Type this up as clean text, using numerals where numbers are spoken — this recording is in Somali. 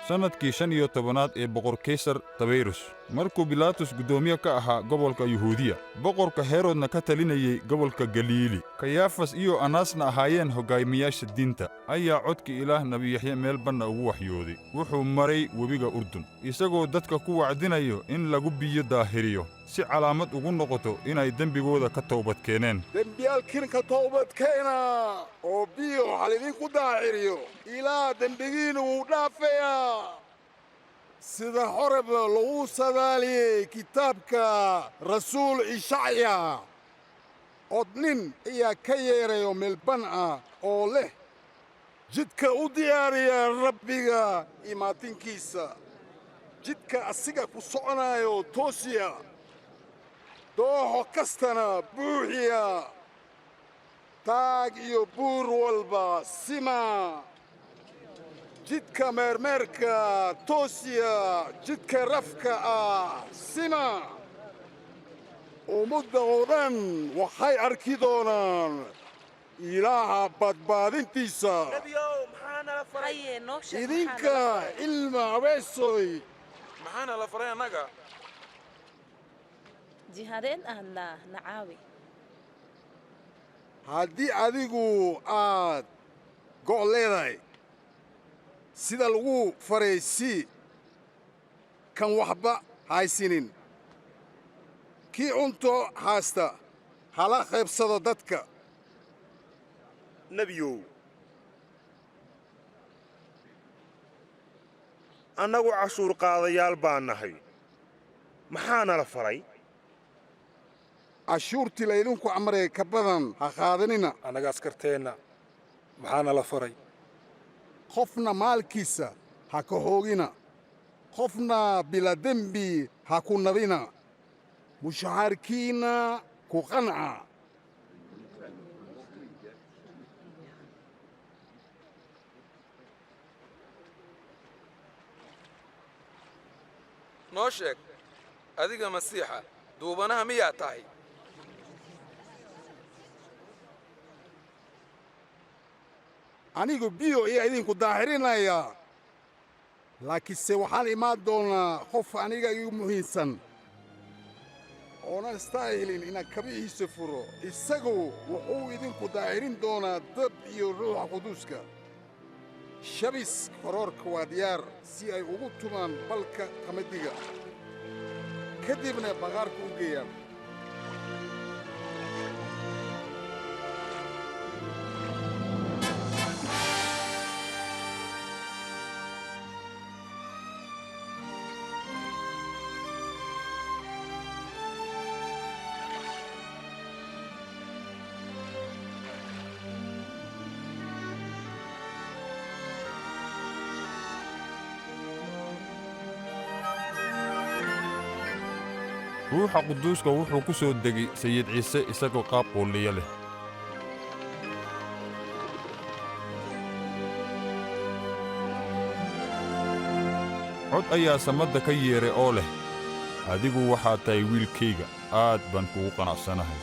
sannadkii 15aad ee boqor kaysar tabeyrus markuu bilaatus guddoomiye ka ahaa gobolka yuhuudiya boqorka herodna ka talinayay gobolka galiili kayaafas iyo anaasna ahaayeen hoggaamiyaasha diinta ayaa codkii ilaah nebi yaxye meel banna ugu waxyooday wuxuu maray webiga urdun isagoo dadka ku wacdinayo in lagu biyo daahiriyo si calaamad ugu noqoto inay dembigooda ka toobad keeneen dembiyaalkiin ka toobad keena oo biyo waxaa lidinku daahiriyo ilaah dembigiina wuu dhaafeeyaa sida horeba lagu sadaaliyey kitaabka rasuul ishacya od nin ayaa ka yeedrayo meelban ah oo leh jidka u diyaariya rabbiga imaatinkiisa jidka asiga ku soconaayo toosiya dooxo kastana buuxiya taag iyo buur walba sima jidka meermeerka toosiya jidka rafka ah sima ummadda oo dhan waxay arki doonaan ilaaha badbaadintiisa idinka ilma abeesoy maxaana la faray annaga jihadeen ahnaa nacaawi haddii adigu aad go' leedahay sida lagu faraysi kan waxba haysinin kii cunto haysta hala qaybsado dadka nebiyow annagu cashuur qaadayaal baan nahay maxaana la faray cashuurtii laydinku amray ka badan ha qaadanina annaga askarteenna maxaana la faray qofna maalkiisa ha ka hoogina qofna bila dembi ha ku nabina mushaharkiinna ku qanca noo sheeg adiga masiixa duubanaha miyaa tahay anigu biyo ayaa idinku daahirinayaa laakiinse waxaan imaan doonaa qof aniga igu muhiimsan oonan istaahilin inaan kabihiisa furo isagu wuxuu idinku daahirin doonaa dab iyo ruuxa quduuska shabis koroorka waa diyaar si ay ugu tumaan balka qamadiga ka dibna baqaarka u geeyaan ruuxa quduuska wuxuu ku soo degay sayid ciise isagoo qaab quulliya leh cod ayaa samadda ka yeedhay oo leh adigu waxaad tahay wiilkayga aad baan kugu qanacsanahay